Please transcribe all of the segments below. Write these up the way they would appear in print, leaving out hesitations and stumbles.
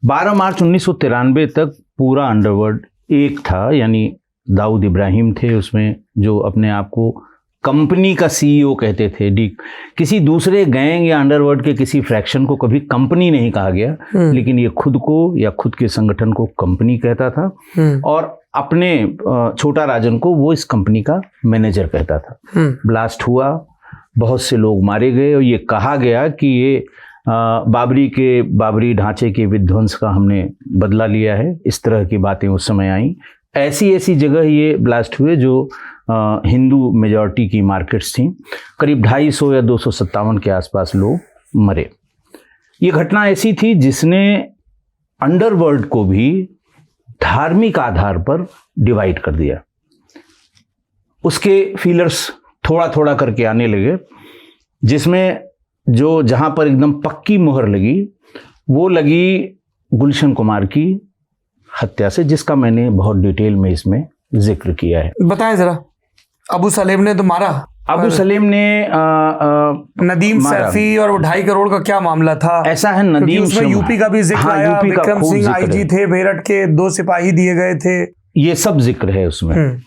12 मार्च 1993 तक पूरा अंडरवर्ल्ड एक था, यानी दाऊद इब्राहिम थे उसमें, जो अपने आप को कंपनी का सीईओ कहते थे। किसी दूसरे गैंग या अंडरवर्ल्ड के किसी फ्रैक्शन को कभी कंपनी नहीं कहा गया, लेकिन ये खुद को या खुद के संगठन को कंपनी कहता था, और अपने छोटा राजन को वो इस कंपनी का मैनेजर कहता था। ब्लास्ट हुआ, बहुत से लोग मारे गए, और ये कहा गया कि ये बाबरी ढांचे के विध्वंस का हमने बदला लिया है। इस तरह की बातें उस समय आई। ऐसी जगह ये ब्लास्ट हुए जो हिंदू मेजॉरिटी की मार्केट्स थी। करीब 250 या 257 के आसपास लोग मरे। ये घटना ऐसी थी जिसने अंडरवर्ल्ड को भी धार्मिक आधार पर डिवाइड कर दिया। उसके फीलर्स थोड़ा थोड़ा करके आने लगे, जिसमें जहां पर एकदम पक्की मुहर लगी वो लगी गुलशन कुमार की हत्या से, जिसका मैंने बहुत डिटेल में इसमें जिक्र किया है। बताएं जरा। अबू सलेम ने तो मारा। अबू सलेम ने नदीम सैफी और 2.5 करोड़ का क्या मामला था? ऐसा है, नदीम उसमें यूपी का भी जिक्र आया। विक्रम सिंह आईजी थे, मेरठ के 2 सिपाही दिए गए थे, ये सब जिक्र है उसमें।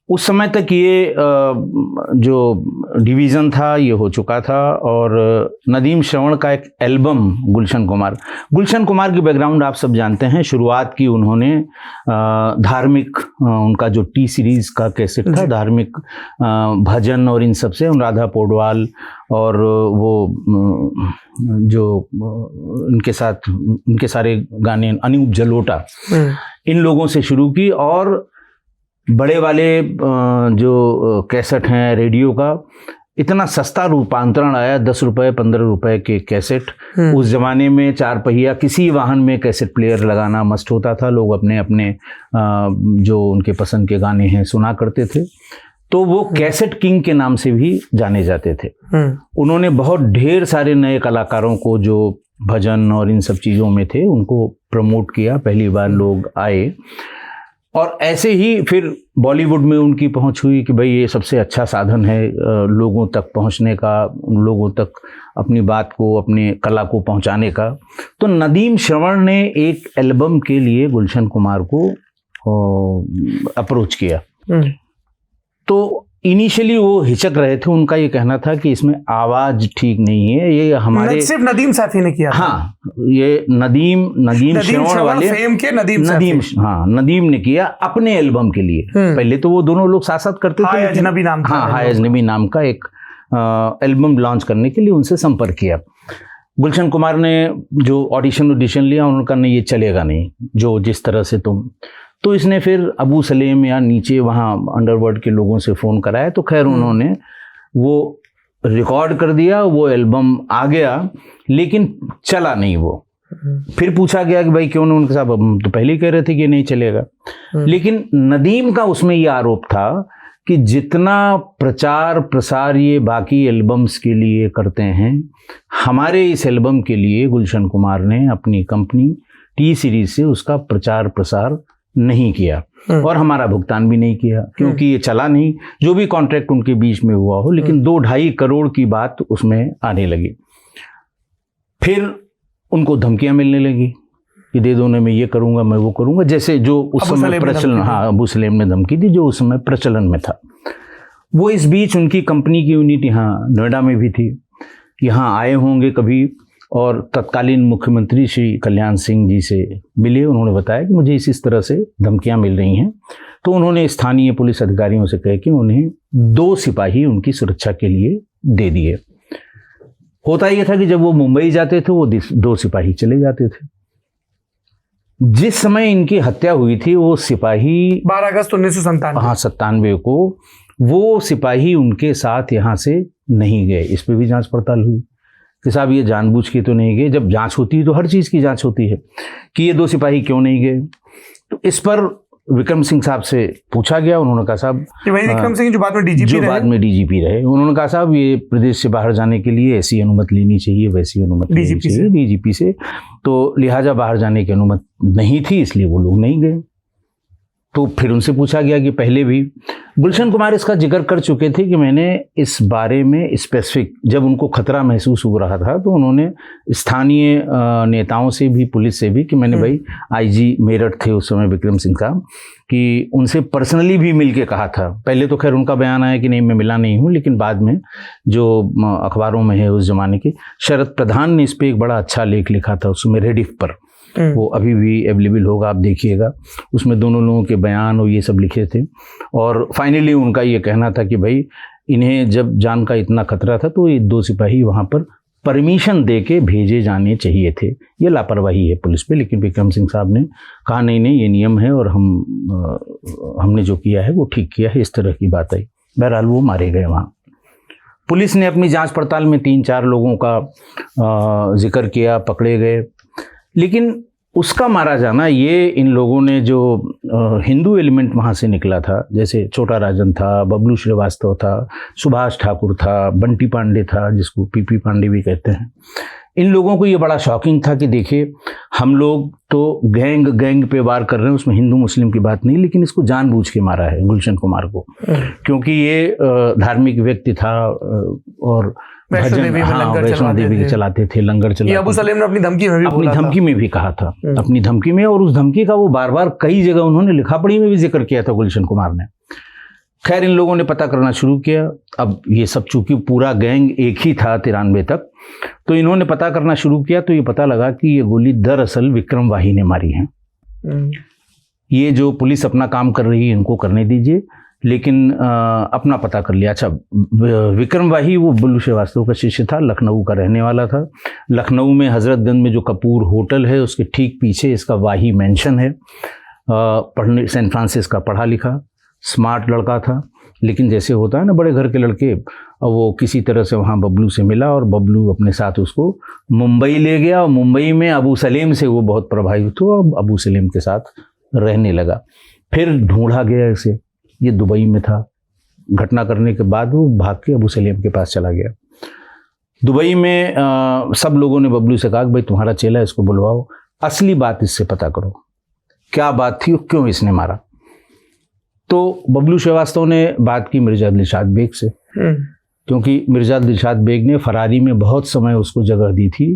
उस समय तक ये जो डिवीज़न था ये हो चुका था, और नदीम श्रवण का एक एल्बम गुलशन कुमार की बैकग्राउंड आप सब जानते हैं। शुरुआत की उन्होंने धार्मिक, उनका जो टी सीरीज़ का कैसेट था, धार्मिक भजन और इन सब से, राधा पौडवाल और वो जो उनके साथ उनके सारे गाने, अनूप जलोटा, इन लोगों से शुरू की। और बड़े वाले जो कैसेट हैं रेडियो का, इतना सस्ता रूपांतरण आया, 10 रुपए 15 रुपए के कैसेट। उस जमाने में 4 पहिया किसी वाहन में कैसेट प्लेयर लगाना मस्ट होता था। लोग अपने अपने जो उनके पसंद के गाने हैं सुना करते थे, तो वो कैसेट किंग के नाम से भी जाने जाते थे। उन्होंने बहुत ढेर सारे नए कलाकारों को जो भजन और इन सब चीज़ों में थे उनको प्रमोट किया। पहली बार लोग आए, और ऐसे ही फिर बॉलीवुड में उनकी पहुंच हुई कि भाई ये सबसे अच्छा साधन है लोगों तक पहुंचने का, लोगों तक अपनी बात को, अपने कला को पहुंचाने का। तो नदीम श्रवण ने एक एल्बम के लिए गुलशन कुमार को अप्रोच किया। तो इनिशियली वो हिचक रहे थे। उनका ये कहना था कि इसमें आवाज ठीक नहीं है, ये हमारे सिर्फ नदीम सैफी ने किया। हाँ, ये नदीम श्रवण वाले फेम के नदीम ने किया अपने एल्बम के लिए। पहले तो वो दोनों लोग साथ साथ करते थे। हाय अजनबी नाम का एक एल्बम लॉन्च करने के लिए उनसे संपर्क किया। गुलशन कुमार ने जो ऑडिशन लिया, उनका नहीं, ये चलेगा नहीं जो जिस तरह से तुम। तो इसने फिर अबू सलेम या नीचे वहाँ अंडरवर्ल्ड के लोगों से फ़ोन कराया, तो खैर उन्होंने वो रिकॉर्ड कर दिया, वो एल्बम आ गया, लेकिन चला नहीं वो। फिर पूछा गया कि भाई क्यों नहीं, उनके साथ हम तो पहले ही कह रहे थे कि नहीं चलेगा। लेकिन नदीम का उसमें ये आरोप था कि जितना प्रचार प्रसार ये बाकी एल्बम्स के लिए करते हैं, हमारे इस एल्बम के लिए गुलशन कुमार ने अपनी कंपनी टी सीरीज से उसका प्रचार प्रसार नहीं किया, और हमारा भुगतान भी नहीं किया, क्योंकि ये चला नहीं, जो भी कॉन्ट्रैक्ट उनके बीच में हुआ हो। लेकिन 2-2.5 करोड़ की बात उसमें आने लगी। फिर उनको धमकियां मिलने लगी कि दे दो, मैं ये करूंगा, मैं वो करूंगा, जैसे जो उस समय प्रचलन, हाँ, अबू सलेम ने धमकी दी जो उस समय प्रचलन में था। वो इस बीच उनकी कंपनी की यूनिट यहाँ नोएडा में भी थी, यहाँ आए होंगे कभी, और तत्कालीन मुख्यमंत्री श्री कल्याण सिंह जी से मिले। उन्होंने बताया कि मुझे इस तरह से धमकियां मिल रही हैं। तो उन्होंने स्थानीय पुलिस अधिकारियों से कह के उन्हें 2 सिपाही उनकी सुरक्षा के लिए दे दिए। होता यह था कि जब वो मुंबई जाते थे वो 2 सिपाही चले जाते थे। जिस समय इनकी हत्या हुई थी वो सिपाही 12 अगस्त 1997 को वो सिपाही उनके साथ यहाँ से नहीं गए। इस पर भी जांच पड़ताल हुई कि साहब ये जानबूझ के तो नहीं गए। जब जांच होती है तो हर चीज़ की जांच होती है कि ये 2 सिपाही क्यों नहीं गए। तो इस पर विक्रम सिंह साहब से पूछा गया। उन्होंने कहा साहब, विक्रम सिंह जो बाद में डीजीपी रहे, उन्होंने कहा साहब ये प्रदेश से बाहर जाने के लिए ऐसी अनुमति लेनी चाहिए, वैसी अनुमति लेनी चाहिए डीजीपी से, तो लिहाजा बाहर जाने की अनुमति नहीं थी, इसलिए वो लोग नहीं गए। तो फिर उनसे पूछा गया कि पहले भी गुलशन कुमार इसका जिक्र कर चुके थे कि मैंने इस बारे में स्पेसिफिक, जब उनको खतरा महसूस हो रहा था तो उन्होंने स्थानीय नेताओं से भी, पुलिस से भी, कि मैंने भाई आईजी मेरठ थे उस समय विक्रम सिंह साहब, कि उनसे पर्सनली भी मिल के कहा था। पहले तो खैर उनका बयान आया कि नहीं मैं मिला नहीं हूँ, लेकिन बाद में जो अखबारों में है उस जमाने के, शरद प्रधान ने इस पर एक बड़ा अच्छा लेख लिखा था उसमें रेडिफ पर, वो अभी भी अवेलेबल होगा, आप देखिएगा। उसमें दोनों लोगों के बयान और ये सब लिखे थे, और फाइनली उनका ये कहना था कि भाई इन्हें जब जान का इतना खतरा था तो ये 2 सिपाही वहाँ पर परमिशन दे के भेजे जाने चाहिए थे। ये लापरवाही है पुलिस पे, लेकिन विक्रम सिंह साहब ने कहा नहीं नहीं ये नियम है और हमने जो किया है वो ठीक किया है, इस तरह की बात आई। बहरहाल वो मारे गए वहाँ। पुलिस ने अपनी जांच पड़ताल में 3-4 लोगों का जिक्र किया, पकड़े गए, लेकिन उसका मारा जाना, ये इन लोगों ने जो हिंदू एलिमेंट वहाँ से निकला था, जैसे छोटा राजन था, बबलू श्रीवास्तव था, सुभाष ठाकुर था, बंटी पांडे था जिसको पीपी पांडे भी कहते हैं, इन लोगों को ये बड़ा शॉकिंग था कि देखिए हम लोग तो गैंग पे वार कर रहे हैं, उसमें हिंदू मुस्लिम की बात नहीं, लेकिन इसको जानबूझ के मारा है गुलशन कुमार को, क्योंकि ये धार्मिक व्यक्ति था और वैष्णो देवी के चलाते थे, लंगर चलाते थे। अबू सलेम ने अपनी धमकी में भी कहा था, अपनी धमकी में, और उस धमकी का वो बार बार कई जगह उन्होंने लिखा पढ़ी में भी जिक्र किया था गुलशन कुमार ने। खैर इन लोगों ने पता करना शुरू किया। अब ये सब चूंकि पूरा गैंग एक ही था 93 तक, तो इन्होंने पता करना शुरू किया, तो ये पता लगा कि ये गोली दरअसल विक्रम वाही ने मारी है। ये जो पुलिस अपना काम कर रही है इनको करने दीजिए, लेकिन अपना पता कर लिया। अच्छा, विक्रम वाही वो बबलू श्रीवास्तव का शिष्य था, लखनऊ का रहने वाला था। लखनऊ में हजरतगंज में जो कपूर होटल है उसके ठीक पीछे इसका वाही मेंशन है। पढ़ने सेंट फ्रांसिस का पढ़ा लिखा, स्मार्ट लड़का था, लेकिन जैसे होता है ना बड़े घर के लड़के, वो किसी तरह से वहाँ बबलू से मिला और बबलू अपने साथ उसको मुंबई ले गया, और मुंबई में अबू सलेम से वो बहुत प्रभावित हुआ और अबू सलेम के साथ रहने लगा। फिर ढूंढा गया इसे, ये दुबई में था। घटना करने के बाद वो भाग के अबू सलेम के पास चला गया। दुबई में सब लोगों ने बबलू से कहा भाई तुम्हारा चेला है, इसको बुलवाओ, असली बात इससे पता करो, क्या बात थी, क्यों इसने मारा। तो बबलू श्रीवास्तव ने बात की मिर्जा दिलशाद बेग से, क्योंकि मिर्जा दिलशाद बेग ने फरारी में बहुत समय उसको जगह दी थी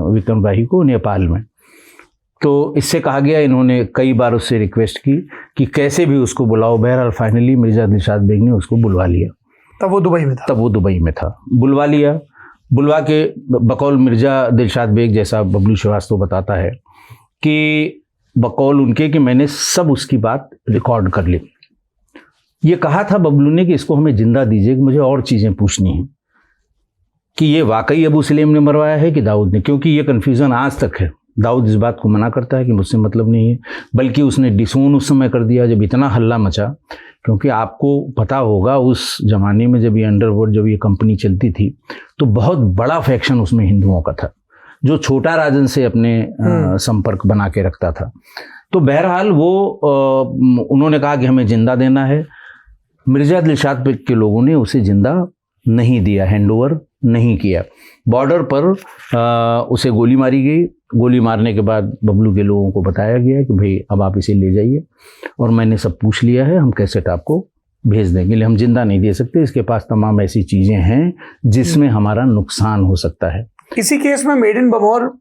विक्रम वाही को नेपाल में। तो इससे कहा गया, इन्होंने कई बार उससे रिक्वेस्ट की कि कैसे भी उसको बुलाओ। बहरहाल फाइनली मिर्जा दिलशाद बेग ने उसको बुलवा लिया। तब वो दुबई में था। बुलवा लिया। बुलवा के बकौल मिर्जा दिलशाद बेग, जैसा बबलू श्रीवास्तव बताता है कि बकौल उनके कि मैंने सब उसकी बात रिकॉर्ड कर ली। ये कहा था बबलू ने कि इसको हमें जिंदा दीजिए, कि मुझे और चीज़ें पूछनी हैं कि ये वाकई अबू सलेम ने मरवाया है कि दाऊद ने, क्योंकि ये कन्फ्यूज़न आज तक है। दाऊद इस बात को मना करता है कि मुझसे मतलब नहीं है, बल्कि उसने डिसोन उस समय कर दिया जब इतना हल्ला मचा। क्योंकि आपको पता होगा उस ज़माने में जब ये अंडरवर्ल्ड, जब ये कंपनी चलती थी, तो बहुत बड़ा फैक्शन उसमें हिंदुओं का था, जो छोटा राजन से अपने संपर्क बना के रखता था। तो बहरहाल वो उन्होंने कहा कि हमें जिंदा देना है। मिर्जा दिलशाद बेग के लोगों ने उसे जिंदा नहीं दिया, हैंडओवर नहीं किया। बॉर्डर पर उसे गोली मारी गई। गोली मारने के बाद बबलू के लोगों को बताया गया कि भाई अब आप इसे ले जाइए, और मैंने सब पूछ लिया है, हम कैसेट आपको भेज देंगे, लेकिन हम जिंदा नहीं दे सकते, इसके पास तमाम ऐसी चीज़ें हैं जिसमें हमारा नुकसान हो सकता है। इसी केस में made in Bamaur,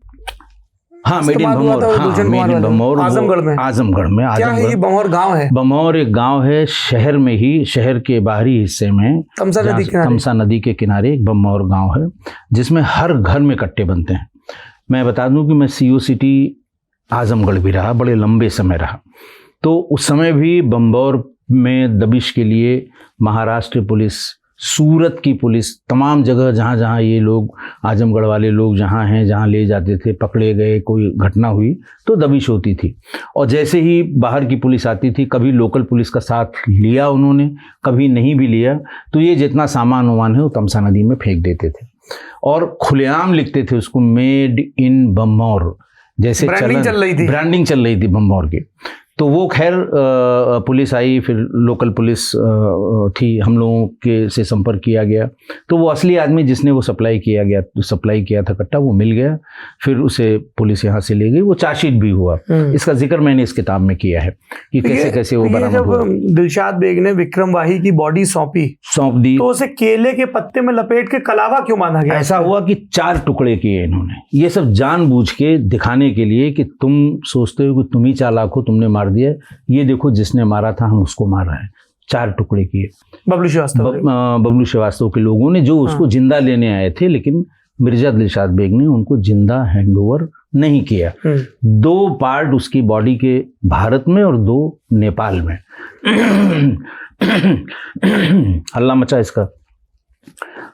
made in Bamaur Azamgarh में क्या है ये? बमौर गांव है। बमौर एक गांव है, शहर में ही, शहर के बाहरी हिस्से में तमसा नदी के किनारे एक बमौर गांव है, जिसमें हर घर में कट्टे बनते हैं। मैं बता दूं कि मैं CO सिटी आजमगढ़ भी रहा, बड़े लंबे समय रहा। तो उस समय भी बमौर में दबिश के लिए महाराष्ट्र पुलिस, सूरत की पुलिस, तमाम जगह जहाँ जहाँ ये लोग, आजमगढ़ वाले लोग जहाँ हैं, जहाँ ले जाते थे, पकड़े गए, कोई घटना हुई तो दबिश होती थी। और जैसे ही बाहर की पुलिस आती थी, कभी लोकल पुलिस का साथ लिया उन्होंने, कभी नहीं भी लिया, तो ये जितना सामान वामान है वो तमसा नदी में फेंक देते थे और खुलेआम लिखते थे उसको मेड इन बमौर, जैसे ब्रांडिंग चल रही थी बमौर की। तो वो खैर पुलिस आई, फिर लोकल पुलिस थी, हम लोगों के से संपर्क किया गया, तो वो असली आदमी जिसने वो सप्लाई किया था कट्टा, वो मिल गया। फिर उसे पुलिस यहाँ से ले गई, वो चार्जशीट भी हुआ। इसका जिक्र मैंने इस किताब में किया है कि कैसे कैसे वो बरामद हुआ। जब दिलशाद बेग ने विक्रम वाही की बॉडी सौंप दी तो उसे केले के पत्ते में लपेट के कलावा क्यों बांधा गया? ऐसा हुआ कि 4 टुकड़े किए इन्होंने, ये सब जानबूझ के दिखाने के लिए कि तुम सोचते हो कि तुम ही चालाक हो, तुमने मार दिया, ये देखो जिसने मारा था हम उसको मार रहे हैं। 4 टुकड़े किए बबलू श्रीवास्तव के लोगों ने, जो उसको जिंदा लेने आए थे, लेकिन मिर्जा दिलशाद बेग ने उनको जिंदा हैंडओवर नहीं किया। 2 पार्ट उसकी बॉडी के भारत में और 2 नेपाल में। हल्ला मचा इसका,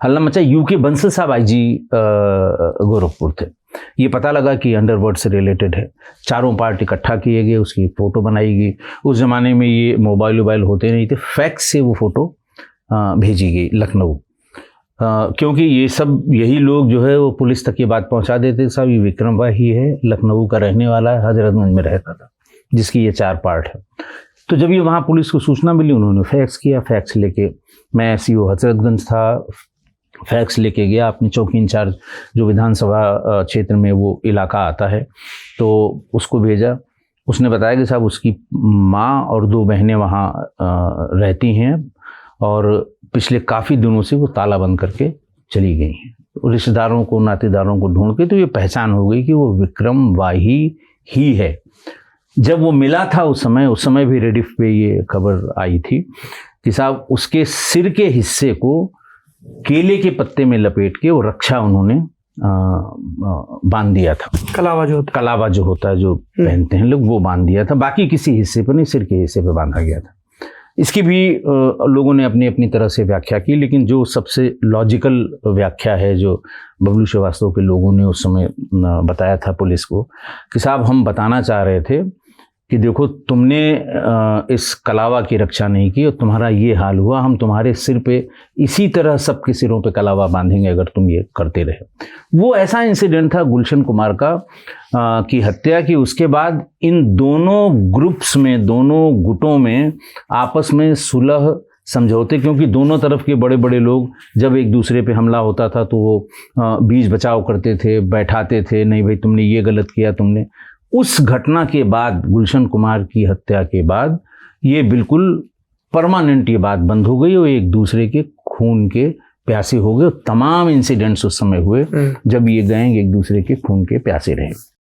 हल्ला मचा। यूके बंसल साहब आईजी गोरखपुर थे, ये पता लगा कि अंडरवर्ल्ड से रिलेटेड है। 4 पार्ट इकट्ठा किए गए, उसकी फ़ोटो बनाई गई। उस ज़माने में ये मोबाइल होते नहीं थे, फैक्स से वो फ़ोटो भेजी गई लखनऊ, क्योंकि यही लोग जो है वो पुलिस तक ये बात पहुंचा देते, साहब ये विक्रम वाही है, लखनऊ का रहने वाला है, हजरतगंज में रहता था, जिसकी ये 4 पार्ट है। तो जब ये वहाँ पुलिस को सूचना मिली, उन्होंने फैक्स किया। फैक्स लेके मैं SCO हजरतगंज था, फैक्स लेके गया अपने चौकी इंचार्ज जो विधानसभा क्षेत्र में वो इलाका आता है, तो उसको भेजा। उसने बताया कि साहब उसकी माँ और 2 बहनें वहाँ रहती हैं और पिछले काफ़ी दिनों से वो ताला बंद करके चली गई हैं। रिश्तेदारों को, नातेदारों को ढूंढ के तो ये पहचान हो गई कि वो विक्रम वाही ही है। जब वो मिला था उस समय भी रेडिफ पे ये खबर आई थी कि साहब उसके सिर के हिस्से को केले के पत्ते में लपेट के वो रक्षा उन्होंने बांध दिया था। कलावा जो होता है, जो पहनते हैं लोग, वो बांध दिया था। बाकी किसी हिस्से पर नहीं, सिर के हिस्से पे बांधा गया था। इसकी भी लोगों ने अपनी अपनी तरह से व्याख्या की, लेकिन जो सबसे लॉजिकल व्याख्या है जो बबलू श्रीवास्तव के लोगों ने उस समय बताया था पुलिस को कि साहब हम बताना चाह रहे थे कि देखो तुमने इस कलावा की रक्षा नहीं की और तुम्हारा ये हाल हुआ, हम तुम्हारे सिर पे इसी तरह सबके सिरों पे कलावा बांधेंगे अगर तुम ये करते रहे। वो ऐसा इंसिडेंट था गुलशन कुमार का की हत्या की। उसके बाद इन दोनों ग्रुप्स में, दोनों गुटों में आपस में सुलह समझौते, क्योंकि दोनों तरफ के बड़े बड़े लोग जब एक दूसरे पे हमला होता था तो वो बीच बचाव करते थे, बैठाते थे, नहीं भाई तुमने ये गलत किया तुमने। उस घटना के बाद, गुलशन कुमार की हत्या के बाद, ये बिल्कुल परमानेंट ये बात बंद हो गई और एक दूसरे के खून के प्यासे हो गए। तमाम इंसिडेंट्स उस समय हुए जब ये गैंग एक दूसरे के खून के प्यासे रहे।